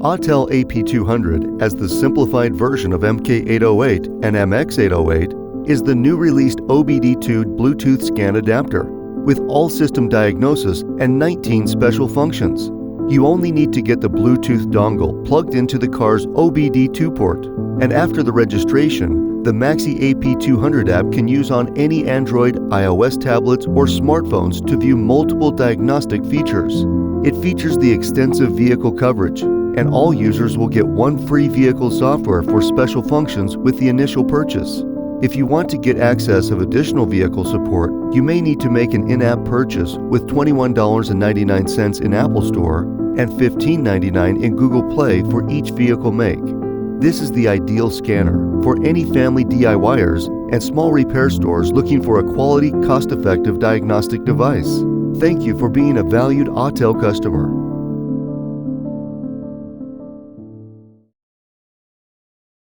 Autel AP200, as the simplified version of MK808 and MX808, is the new released OBD2 Bluetooth scan adapter with all system diagnosis and 19 special functions. You only need to get the Bluetooth dongle plugged into the car's OBD2 port, and after the registration, the Maxi AP200 app can use on any Android, iOS tablets, or smartphones to view multiple diagnostic features. It features the extensive vehicle coverage, and all users will get one free vehicle software for special functions with the initial purchase. If you want to get access of additional vehicle support, you may need to make an in-app purchase with $21.99 in Apple Store and $15.99 in Google Play for each vehicle make. This is the ideal scanner for any family DIYers and small repair stores looking for a quality, cost-effective diagnostic device. Thank you for being a valued Autel customer.